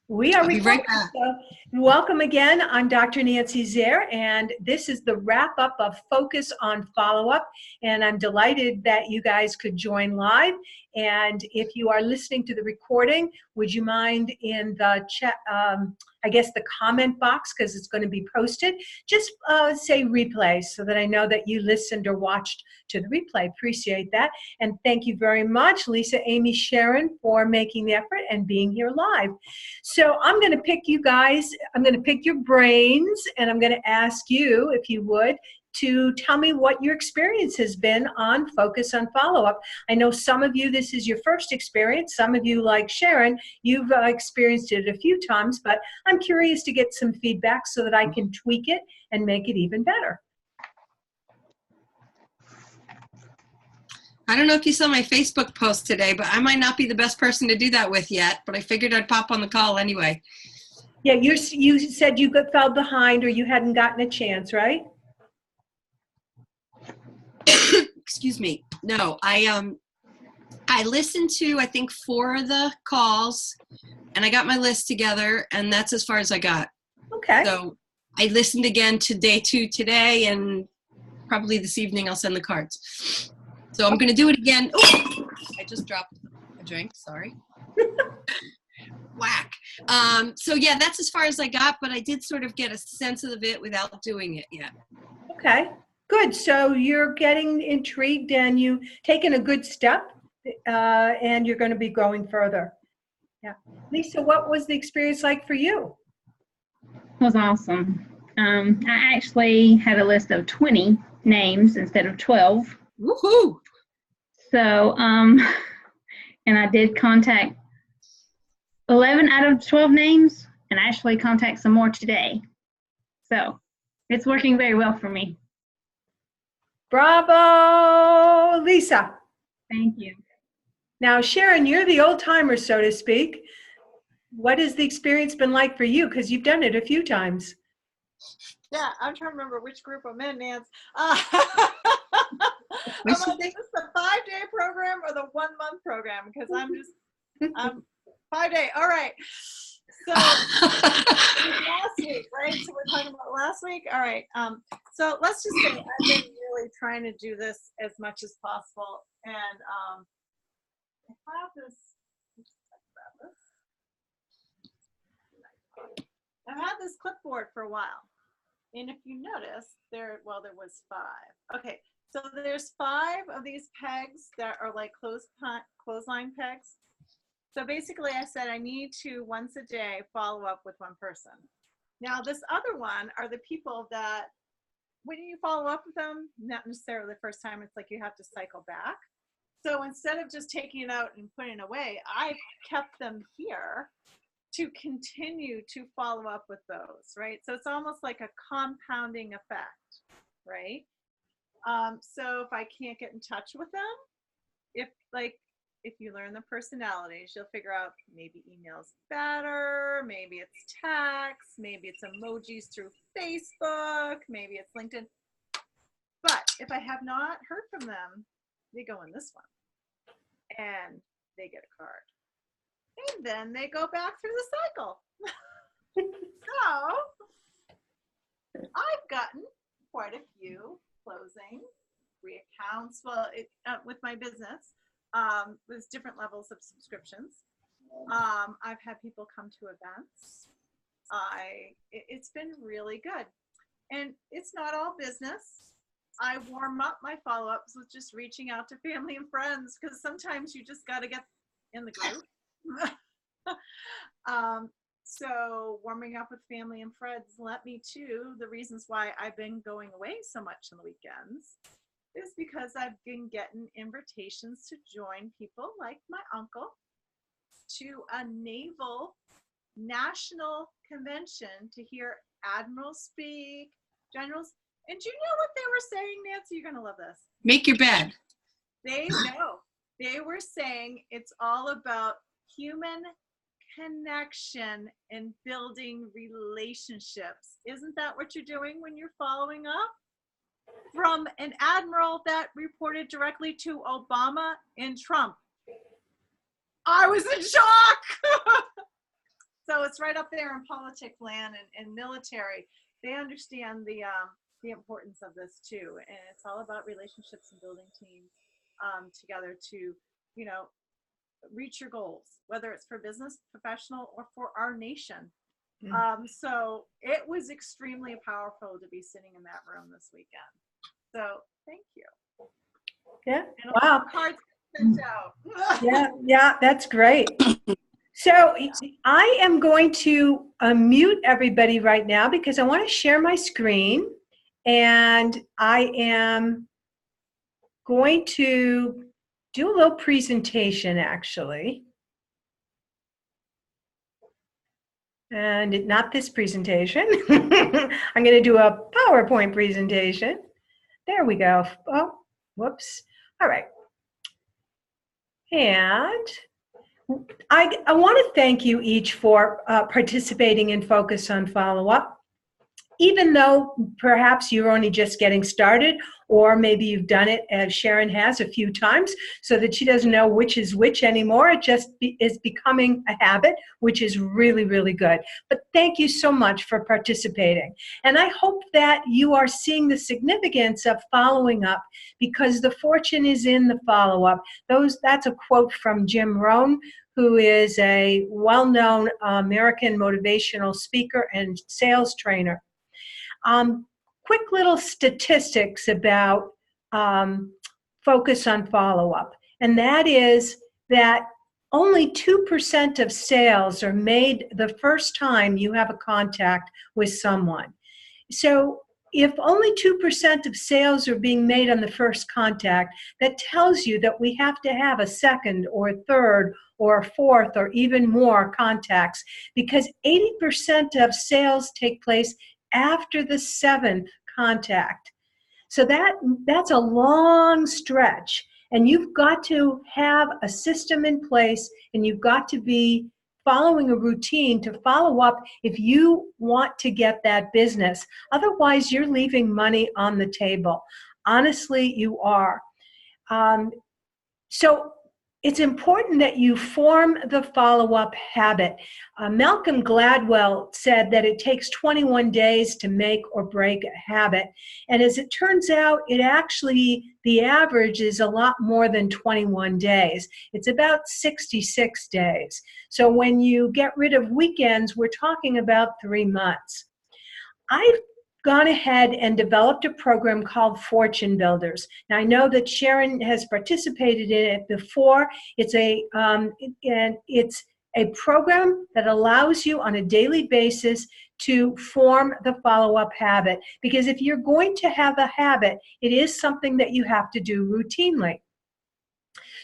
We are I'll be right recording. back. So welcome again. I'm Dr. Nancy Zare, and this is the wrap-up of Focus on Follow-Up, and I'm delighted that you guys could join live. And if you are listening to the recording, would you mind in the chat, I guess the comment box, because it's going to be posted, just say replay so that I know that you listened or watched to the replay. Appreciate that. And thank you very much, Lisa, Amy, Sharon, for making the effort and being here live. So I'm going to pick you guys, I'm going to pick your brains, and I'm going to ask you, if you would, to tell me what your experience has been on Focus on Follow-Up. I know some of you, this is your first experience. Some of you, like Sharon, you've experienced it a few times, but I'm curious to get some feedback so that I can tweak it and make it even better. I don't know if you saw my Facebook post today, but I might not be the best person to do that with yet, but I figured I'd pop on the call anyway. Yeah, you said you fell behind or you hadn't gotten a chance, right? Excuse me. No, I listened to, I think, 4 of the calls, and I got my list together, and that's as far as I got. Okay. So I listened again to day 2 today, and probably this evening I'll send the cards. So I'm going to do it again. Oh, I just dropped a drink. Sorry. Whack. So yeah, that's as far as I got, but I did sort of get a sense of it without doing it yet. Okay, good. So you're getting intrigued and you've taken a good step, and you're going to be going further. Yeah. Lisa, what was the experience like for you? It was awesome. I actually had a list of 20 names instead of 12. Woohoo! So, and I did contact 11 out of 12 names and actually contact some more today. So it's working very well for me. Bravo, Lisa. Thank you. Now, Sharon, you're the old timer, so to speak. What has the experience been like for you? Because you've done it a few times. Yeah, I'm trying to remember which group I'm in, Nance. Is this the 5-day program or the 1-month program? Because I'm 5-day. All right. So last week, right? So we're talking about last week. All right. So let's just say I've been really trying to do this as much as possible, and I've had this clipboard for a while. And if you notice, there was 5. Okay, so there's 5 of these pegs that are like clothesline pegs. So basically I said I need to once a day follow up with one person. Now this other one are the people that when you follow up with them, not necessarily the first time, it's like you have to cycle back. So instead of just taking it out and putting it away, I kept them here to continue to follow up with those, right? So it's almost like a compounding effect, right? So if I can't get in touch with them, if you learn the personalities, you'll figure out maybe email's better, maybe it's text, maybe it's emojis through Facebook, maybe it's LinkedIn. But if I have not heard from them, they go in this one and they get a card. And then they go back through the cycle. So I've gotten quite a few closing free accounts. Well, with my business, there's different levels of subscriptions. I've had people come to events. It's been really good. And it's not all business. I warm up my follow-ups with just reaching out to family and friends, because sometimes you just got to get in the group. So warming up with family and friends led me to the reasons why I've been going away so much on the weekends is because I've been getting invitations to join people like my uncle to a naval national convention to hear admirals speak, generals. And do you know what they were saying, Nancy? You're going to love this. Make your bed. They were saying it's all about human connection and building relationships. Isn't that what you're doing when you're following up? From an admiral that reported directly to Obama and Trump. I was in shock. So it's right up there in politic land and military. They understand the importance of this too, and it's all about relationships and building teams together to, you know, reach your goals, whether it's for business, professional, or for our nation. So it was extremely powerful to be sitting in that room this weekend. So thank you. Yeah. And Wow. cards sent out. Yeah, that's great. So I am going to mute everybody right now because I want to share my screen, and I am going to do a little presentation actually. And not this presentation. I'm going to do a PowerPoint presentation. There we go. Oh, whoops. All right. And I want to thank you each for participating in Focus on Follow-Up. Even though perhaps you're only just getting started, or maybe you've done it, as Sharon has, a few times, so that she doesn't know which is which anymore. It just is becoming a habit, which is really, really good. But thank you so much for participating. And I hope that you are seeing the significance of following up, because the fortune is in the follow-up. That's a quote from Jim Rohn, who is a well-known American motivational speaker and sales trainer. Quick little statistics about Focus on Follow-Up, and that is that only 2% of sales are made the first time you have a contact with someone. So if only 2% of sales are being made on the first contact, that tells you that we have to have a second or a third or a fourth or even more contacts, because 80% of sales take place after the 7th contact. So that's a long stretch, and you've got to have a system in place, and you've got to be following a routine to follow up if you want to get that business. Otherwise, you're leaving money on the table. Honestly, you are. So it's important that you form the follow-up habit. Malcolm Gladwell said that it takes 21 days to make or break a habit. And as it turns out, the average is a lot more than 21 days. It's about 66 days. So when you get rid of weekends, we're talking about 3 months. I've gone ahead and developed a program called Fortune Builders. Now I know that Sharon has participated in it before. It's a program that allows you on a daily basis to form the follow-up habit. Because if you're going to have a habit, it is something that you have to do routinely.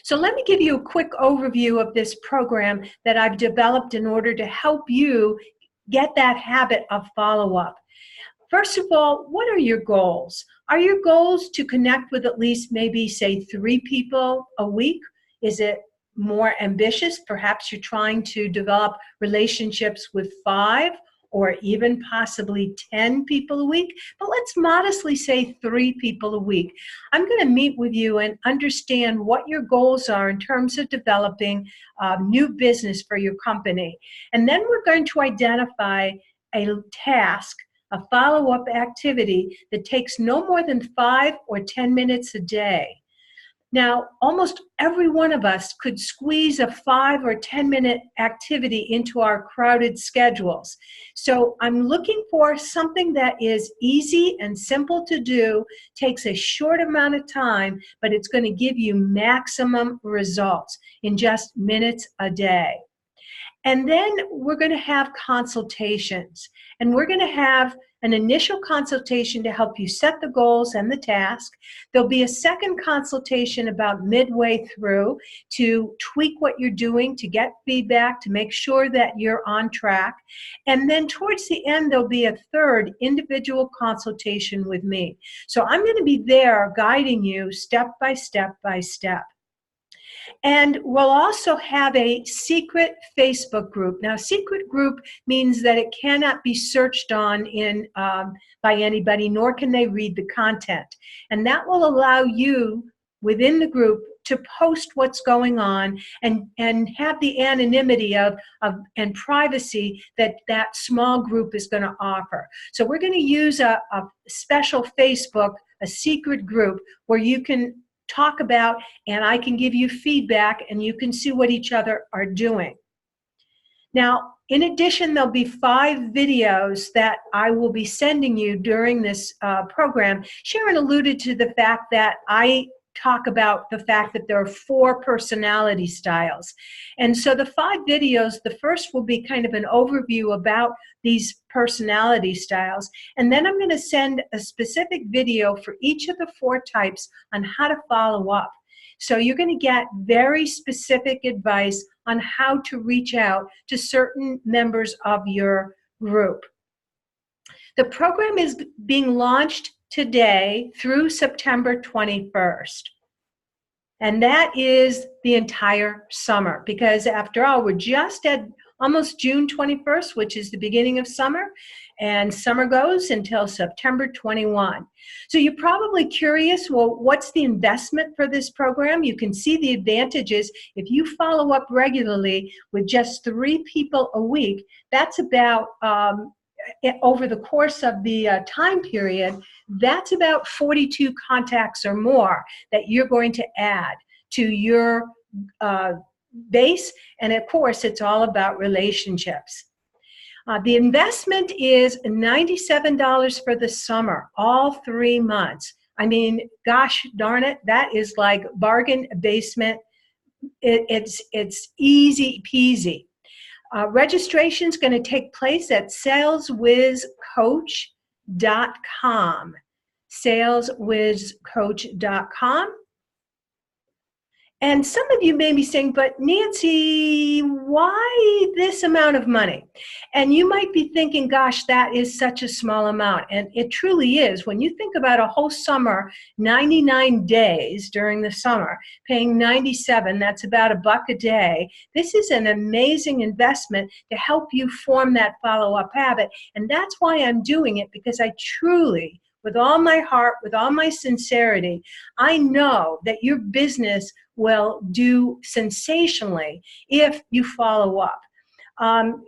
So let me give you a quick overview of this program that I've developed in order to help you get that habit of follow-up. First of all, what are your goals? Are your goals to connect with at least maybe, say, 3 people a week? Is it more ambitious? Perhaps you're trying to develop relationships with 5 or even possibly 10 people a week. But let's modestly say 3 people a week. I'm going to meet with you and understand what your goals are in terms of developing new business for your company. And then we're going to identify a task, a follow-up activity that takes no more than 5 or 10 minutes a day. Now, almost every one of us could squeeze a 5 or 10-minute activity into our crowded schedules. So I'm looking for something that is easy and simple to do, takes a short amount of time, but it's going to give you maximum results in just minutes a day. And then we're going to have consultations, and we're going to have an initial consultation to help you set the goals and the task. There'll be a second consultation about midway through to tweak what you're doing, to get feedback, to make sure that you're on track. And then towards the end, there'll be a third individual consultation with me. So I'm going to be there guiding you step by step by step. And we'll also have a secret Facebook group. Now, secret group means that it cannot be searched on by anybody, nor can they read the content. And that will allow you within the group to post what's going on and have the anonymity of and privacy that that small group is going to offer. So we're going to use a special Facebook, a secret group where you can talk about, and I can give you feedback and you can see what each other are doing. Now, in addition, there'll be 5 videos that I will be sending you during this program. Sharon alluded to the fact that I talk about the fact that there are 4 personality styles. And so the 5 videos, the first will be kind of an overview about these personality styles. And then I'm going to send a specific video for each of the 4 types on how to follow up. So you're going to get very specific advice on how to reach out to certain members of your group. The program is being launched today through September 21st. And that is the entire summer, because after all, we're just at almost June 21st, which is the beginning of summer, and summer goes until September 21. So you're probably curious, well, what's the investment for this program? You can see the advantages. If you follow up regularly with just 3 people a week, that's about, over the course of the time period, that's about 42 contacts or more that you're going to add to your base. And of course, it's all about relationships. The investment is $97 for the summer, all 3 months. I mean, gosh darn it, that is like bargain basement. It's easy peasy. Registration is going to take place at saleswizcoach.com. saleswizcoach.com. And some of you may be saying, but Nancy, why this amount of money? And you might be thinking, gosh, that is such a small amount. And it truly is. When you think about a whole summer, 99 days during the summer, paying $97, that's about $1 a day. This is an amazing investment to help you form that follow-up habit. And that's why I'm doing it, because I truly, with all my heart, with all my sincerity, I know that your business will do sensationally if you follow up.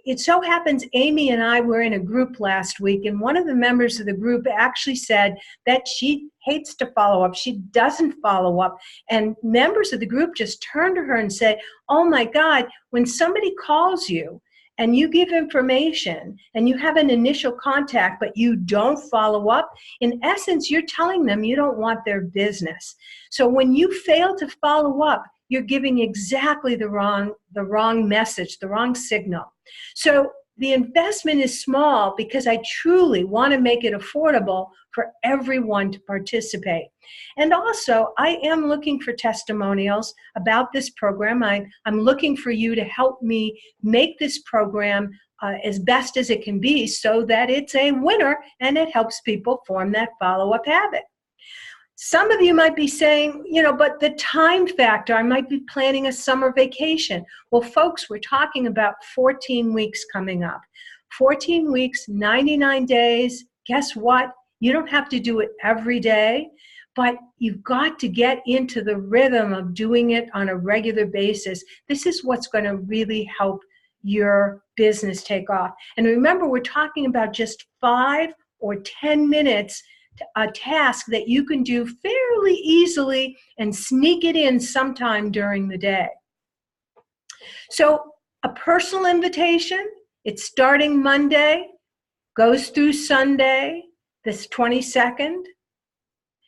It so happens Amy and I were in a group last week, and one of the members of the group actually said that she hates to follow up. She doesn't follow up. And members of the group just turned to her and said, oh my God, when somebody calls you and you give information and you have an initial contact but you don't follow up, in essence, you're telling them you don't want their business. So when you fail to follow up, you're giving exactly the wrong message, the wrong signal. So the investment is small because I truly want to make it affordable for everyone to participate. And also, I am looking for testimonials about this program. I'm looking for you to help me make this program as best as it can be so that it's a winner and it helps people form that follow-up habit. Some of you might be saying, you know, but the time factor, I might be planning a summer vacation. Well, folks, we're talking about 14 weeks coming up. 14 weeks, 99 days. Guess what? You don't have to do it every day, but you've got to get into the rhythm of doing it on a regular basis. This is what's going to really help your business take off. And remember, we're talking about just 5 or 10 minutes, a task that you can do fairly easily and sneak it in sometime during the day. So a personal invitation, it's starting Monday, goes through Sunday, this 22nd.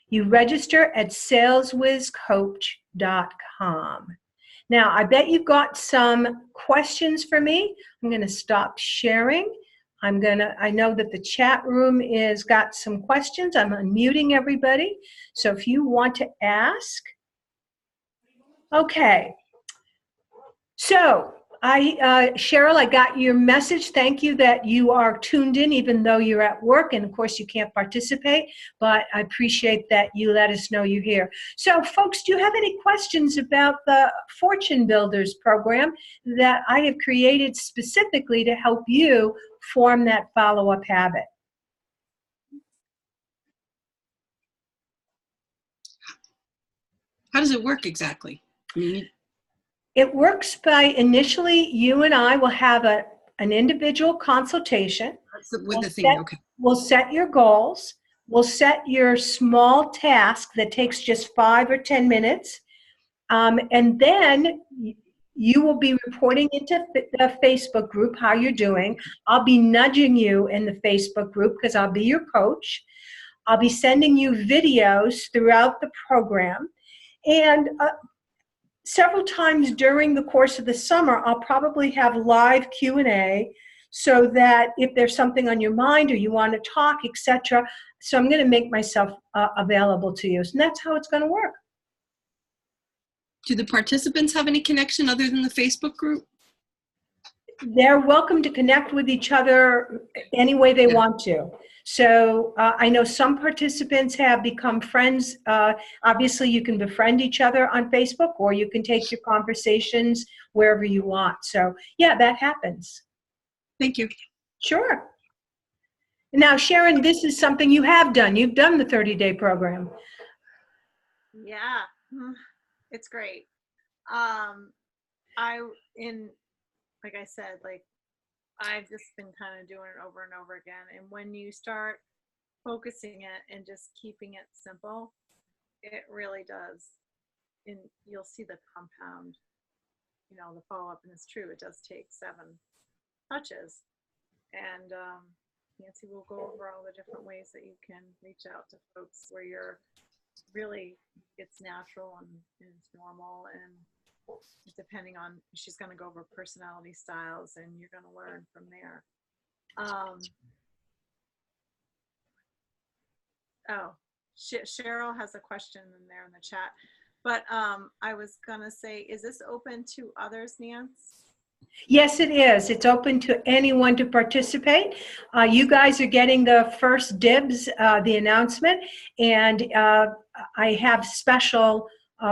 You register at saleswizcoach.com. Now, I bet you've got some questions for me. I'm going to stop sharing. I know that the chat room is got some questions. I'm unmuting everybody. So if you want to ask. Okay. So Cheryl, I got your message. Thank you that you are tuned in even though you're at work, and of course you can't participate, but I appreciate that you let us know you're here. So folks, do you have any questions about the Fortune Builders program that I have created specifically to help you form that follow-up habit? How does it work exactly? I mean, It works by initially you and I will have an individual consultation. that's with the thing. Okay. We'll set your goals. We'll set your small task that takes just 5 or 10 minutes. And then you will be reporting into the Facebook group how you're doing. I'll be nudging you in the Facebook group because I'll be your coach. I'll be sending you videos throughout the program. And several times during the course of the summer, I'll probably have live Q&A so that if there's something on your mind or you want to talk, etc. So I'm going to make myself available to you. And that's how it's going to work. Do the participants have any connection other than the Facebook group? They're welcome to connect with each other any way they want to. So I know some participants have become friends. Obviously, you can befriend each other on Facebook, or you can take your conversations wherever you want. So yeah, that happens. Thank you. Sure. Now, Sharon, this is something you have done. You've done the 30-day program. Yeah, it's great. Like I said, like I've just been kind of doing it over and over again. And when you start focusing it and just keeping it simple, it really does. And you'll see the compound, the follow up. And it's true, it does take 7 touches. And Nancy will go over all the different ways that you can reach out to folks where you're really, it's natural and it's normal, and depending on, she's going to go over personality styles and you're going to learn from there. Cheryl has a question in there in the chat, but I was going to say, is this open to others, Nance? Yes, it is. It's open to anyone to participate. You guys are getting the first dibs, the announcement, and I have special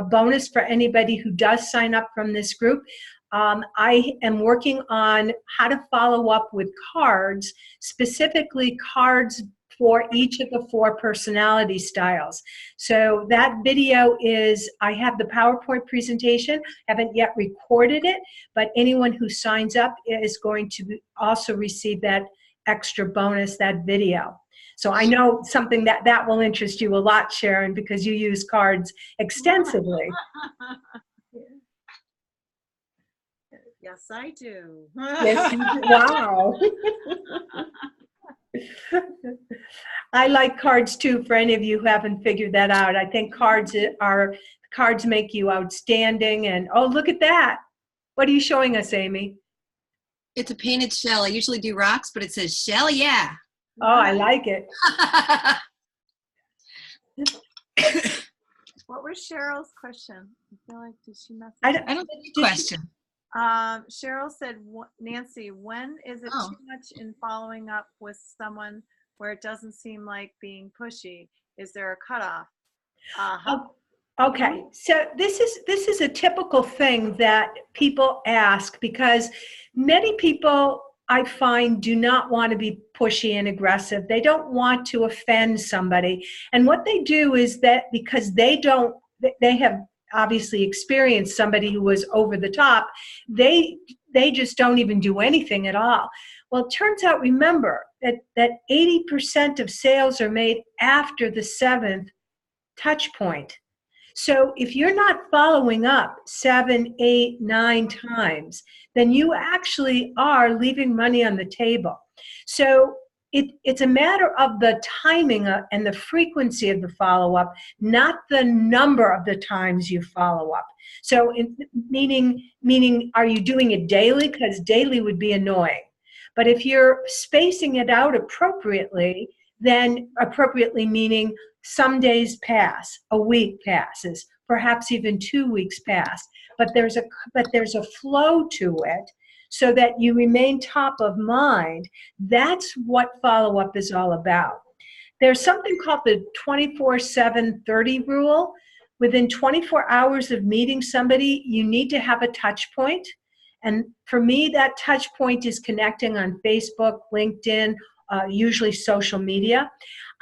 bonus for anybody who does sign up from this group. I am working on how to follow up with cards, specifically cards for each of the 4 personality styles. So that video is, I have the PowerPoint presentation, haven't yet recorded it, but anyone who signs up is going to also receive that extra bonus, that video. So I know something that will interest you a lot, Sharon, because you use cards extensively. Yes, I do. Yes, you do. Wow. I like cards too, for any of you who haven't figured that out. I think cards make you outstanding. And oh, look at that. What are you showing us, Amy? It's a painted shell. I usually do rocks, but it says shell, yeah. Oh, I like it. What was Cheryl's question? I feel like, did she mess I don't think it's a question. Cheryl said, Nancy, when is it too much in following up with someone where it doesn't seem like being pushy? Is there a cutoff? Okay, so this is a typical thing that people ask, because many people, I find, do not want to be pushy and aggressive. They don't want to offend somebody. And what they do is that because they have obviously experienced somebody who was over the top, they just don't even do anything at all. Well, it turns out, remember, that 80% of sales are made after the 7th touch point. So if you're not following up 7, 8, 9 times, then you actually are leaving money on the table. So it's a matter of the timing and the frequency of the follow-up, not the number of the times you follow up. So meaning, are you doing it daily? Because daily would be annoying. But if you're spacing it out appropriately, then appropriately meaning some days pass, a week passes, perhaps even 2 weeks pass, but there's a flow to it so that you remain top of mind. That's what follow-up is all about. There's something called the 24/7/30 rule. Within 24 hours of meeting somebody, you need to have a touch point. And for me, that touch point is connecting on Facebook, LinkedIn, usually social media.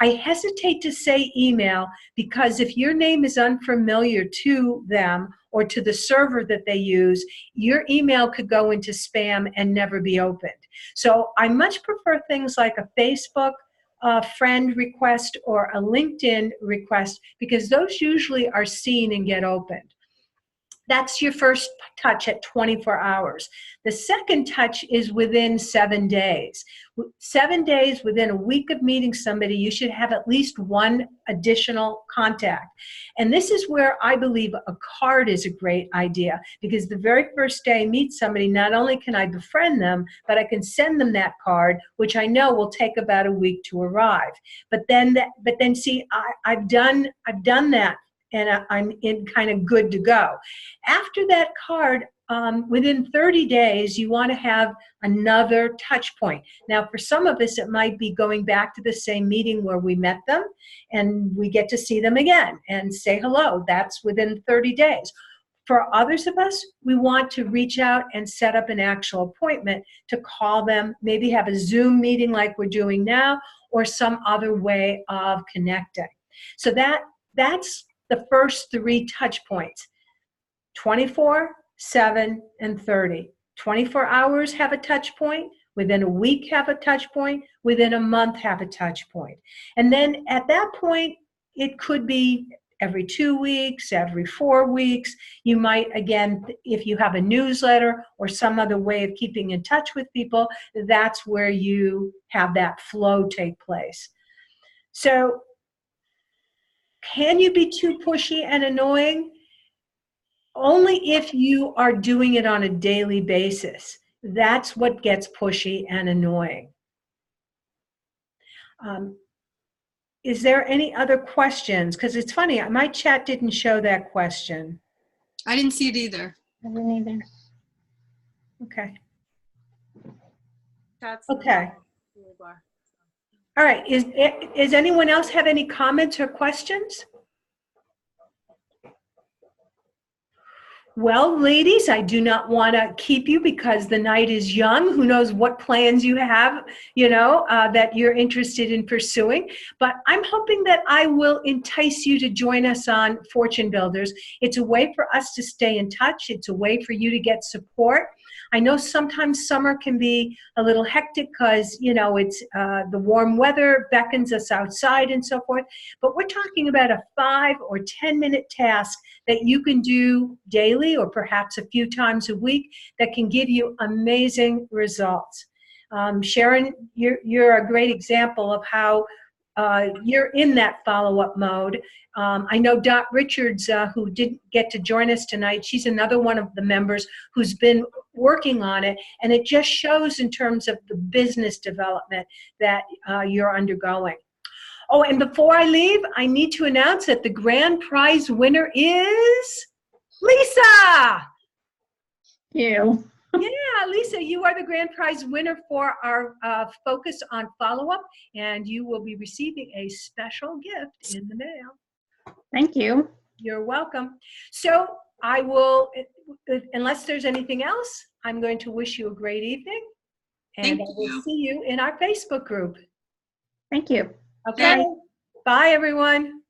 I hesitate to say email because if your name is unfamiliar to them or to the server that they use, your email could go into spam and never be opened. So I much prefer things like a Facebook friend request or a LinkedIn request, because those usually are seen and get opened. That's your first touch at 24 hours. The second touch is within 7 days. 7 days, within a week of meeting somebody, you should have at least one additional contact. And this is where I believe a card is a great idea, because the very first day I meet somebody, not only can I befriend them, but I can send them that card, which I know will take about a week to arrive. But then see, I've done that, and I'm in kind of good to go. After that card, within 30 days, you want to have another touch point. Now, for some of us, it might be going back to the same meeting where we met them, and we get to see them again and say hello. That's within 30 days. For others of us, we want to reach out and set up an actual appointment to call them, maybe have a Zoom meeting like we're doing now, or some other way of connecting. So that's the first 3 touch points: 24, 7, and 30. 24 hours have a touch point. Within a week have a touch point. Within a month have a touch point. And then at that point, it could be every 2 weeks, every 4 weeks. You might, again, if you have a newsletter or some other way of keeping in touch with people, that's where you have that flow take place. So, can you be too pushy and annoying? Only if you are doing it on a daily basis. That's what gets pushy and annoying. Is there any other questions? Because it's funny, my chat didn't show that question. I didn't see it either. I didn't either. Okay. That's Okay. All right. Is anyone else have any comments or questions? Well, ladies, I do not want to keep you because the night is young. Who knows what plans you have, that you're interested in pursuing. But I'm hoping that I will entice you to join us on Fortune Builders. It's a way for us to stay in touch. It's a way for you to get support. I know sometimes summer can be a little hectic because, it's the warm weather beckons us outside and so forth. But we're talking about a 5 or 10-minute task that you can do daily or perhaps a few times a week that can give you amazing results. Sharon, you're a great example of how you're in that follow-up mode. I know Dot Richards, who didn't get to join us tonight, she's another one of the members who's been working on it, and it just shows in terms of the business development that you're undergoing. Oh, and before I leave, I need to announce that the grand prize winner is Lisa. You. Yeah, Lisa, you are the grand prize winner for our focus on follow-up, and you will be receiving a special gift in the mail. Thank you. You're welcome. So I will, unless there's anything else, I'm going to wish you a great evening, and I will see you in our Facebook group. Thank you. Okay. Bye, everyone.